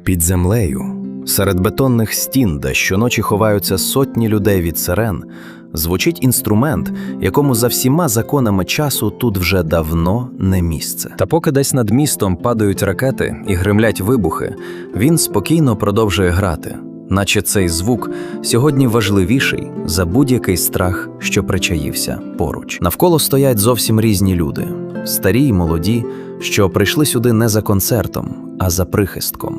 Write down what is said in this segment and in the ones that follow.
Під землею, серед бетонних стін, де щоночі ховаються сотні людей від сирен, звучить інструмент, якому за всіма законами часу тут вже давно не місце. Та поки десь над містом падають ракети і гримлять вибухи, він спокійно продовжує грати, наче цей звук сьогодні важливіший за будь-який страх, що причаївся поруч. Навколо стоять зовсім різні люди – старі й молоді, що прийшли сюди не за концертом, а за прихистком.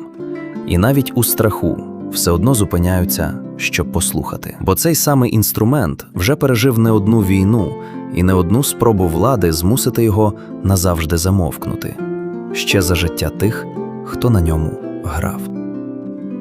І навіть у страху все одно зупиняються, щоб послухати. Бо цей самий інструмент вже пережив не одну війну і не одну спробу влади змусити його назавжди замовкнути. Ще за життя тих, хто на ньому грав.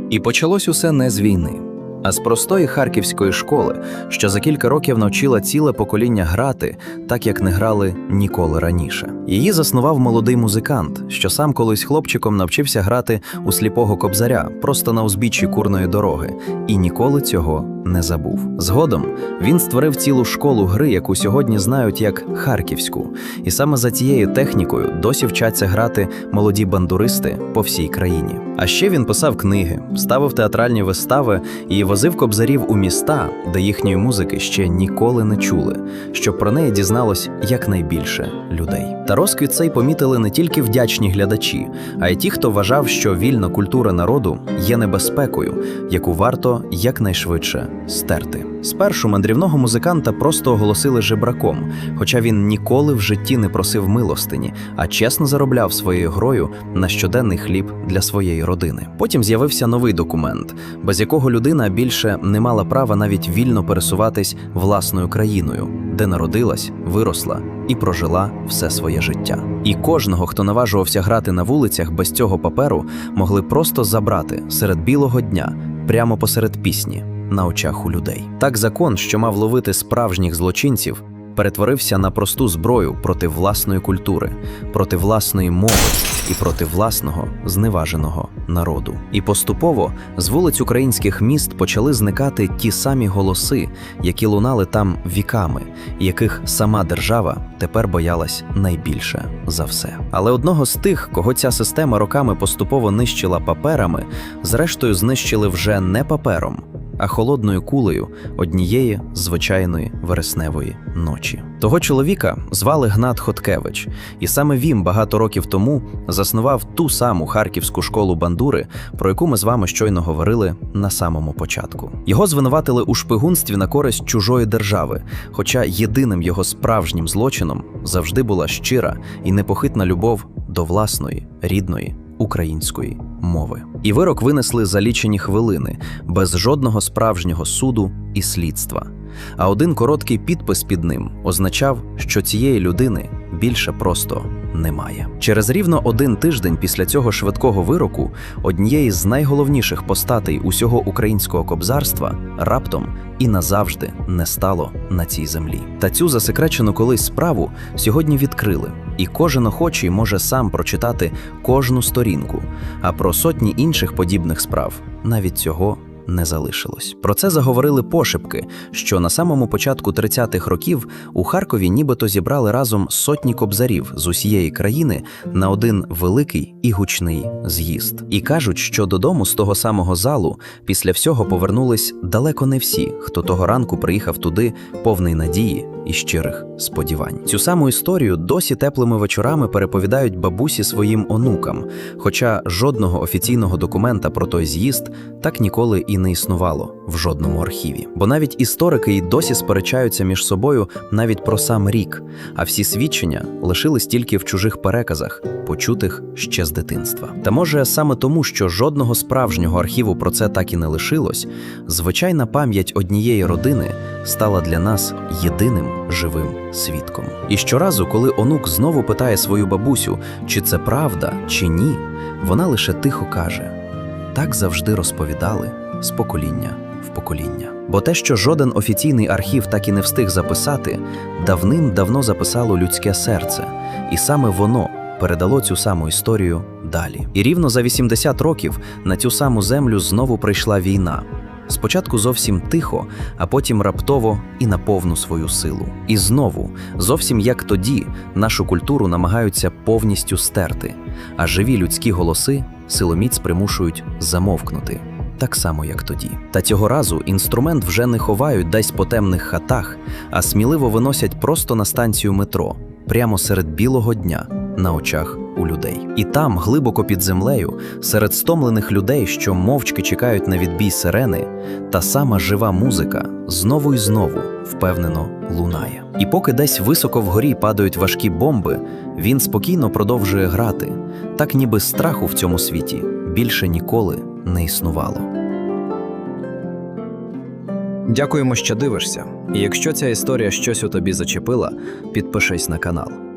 І почалось усе не з війни, а з простої харківської школи, що за кілька років навчила ціле покоління грати так, як не грали ніколи раніше. Її заснував молодий музикант, що сам колись хлопчиком навчився грати у сліпого кобзаря просто на узбіччі Курної дороги, і ніколи цього не забув. Згодом він створив цілу школу гри, яку сьогодні знають як Харківську. І саме за цією технікою досі вчаться грати молоді бандуристи по всій країні. А ще він писав книги, ставив театральні вистави і возив кобзарів у міста, де їхньої музики ще ніколи не чули, щоб про неї дізналось якнайбільше людей. Та розквіт цей помітили не тільки вдячні глядачі, а й ті, хто вважав, що вільна культура народу є небезпекою, яку варто якнайшвидше стерти. Спершу мандрівного музиканта просто оголосили жебраком, хоча він ніколи в житті не просив милостині, а чесно заробляв своєю грою на щоденний хліб для своєї родини. Потім з'явився новий документ, без якого людина більше не мала права навіть вільно пересуватись власною країною, де народилась, виросла і прожила все своє життя. І кожного, хто наважувався грати на вулицях без цього паперу, могли просто забрати серед білого дня, прямо посеред пісні, на очах у людей. Так закон, що мав ловити справжніх злочинців, перетворився на просту зброю проти власної культури, проти власної мови і проти власного зневаженого народу. І поступово з вулиць українських міст почали зникати ті самі голоси, які лунали там віками, і яких сама держава тепер боялась найбільше за все. Але одного з тих, кого ця система роками поступово нищила паперами, зрештою знищили вже не папером, а холодною кулею однієї звичайної вересневої ночі. Того чоловіка звали Гнат Хоткевич, і саме він багато років тому заснував ту саму харківську школу бандури, про яку ми з вами щойно говорили на самому початку. Його звинуватили у шпигунстві на користь чужої держави, хоча єдиним його справжнім злочином завжди була щира і непохитна любов до власної, рідної, української мови. І вирок винесли за лічені хвилини, без жодного справжнього суду і слідства. А один короткий підпис під ним означав, що цієї людини більше просто немає. Через рівно один тиждень після цього швидкого вироку однієї з найголовніших постатей усього українського кобзарства раптом і назавжди не стало на цій землі. Та цю засекречену колись справу сьогодні відкрили, і кожен охочий може сам прочитати кожну сторінку, а про сотні інших подібних справ навіть цього не залишилось. Про це заговорили пошепки, що на самому початку 30-х років у Харкові нібито зібрали разом сотні кобзарів з усієї країни на один великий і гучний з'їзд. І кажуть, що додому з того самого залу після всього повернулись далеко не всі, хто того ранку приїхав туди повний надії і щирих сподівань. Цю саму історію досі теплими вечорами переповідають бабусі своїм онукам, хоча жодного офіційного документа про той з'їзд так ніколи і не існувало в жодному архіві. Бо навіть історики й досі сперечаються між собою навіть про сам рік, а всі свідчення лишились тільки в чужих переказах, почутих ще з дитинства. Та може саме тому, що жодного справжнього архіву про це так і не лишилось, звичайна пам'ять однієї родини стала для нас єдиним живим свідком. І щоразу, коли онук знову питає свою бабусю, чи це правда, чи ні, вона лише тихо каже: «Так завжди розповідали з покоління в покоління». Бо те, що жоден офіційний архів так і не встиг записати, давним-давно записало людське серце, і саме воно передало цю саму історію далі. І рівно за 80 років на цю саму землю знову прийшла війна. Спочатку зовсім тихо, а потім раптово і на повну свою силу. І знову, зовсім як тоді, нашу культуру намагаються повністю стерти, а живі людські голоси силоміць примушують замовкнути, так само, як тоді. Та цього разу інструмент вже не ховають десь по темних хатах, а сміливо виносять просто на станцію метро, прямо серед білого дня, на очах у людей. І там, глибоко під землею, серед стомлених людей, що мовчки чекають на відбій сирени, та сама жива музика знову і знову впевнено лунає. І поки десь високо вгорі падають важкі бомби, він спокійно продовжує грати, так ніби страху в цьому світі більше ніколи не існувало. Дякуємо, що дивишся. І якщо ця історія щось у тобі зачепила, підпишись на канал.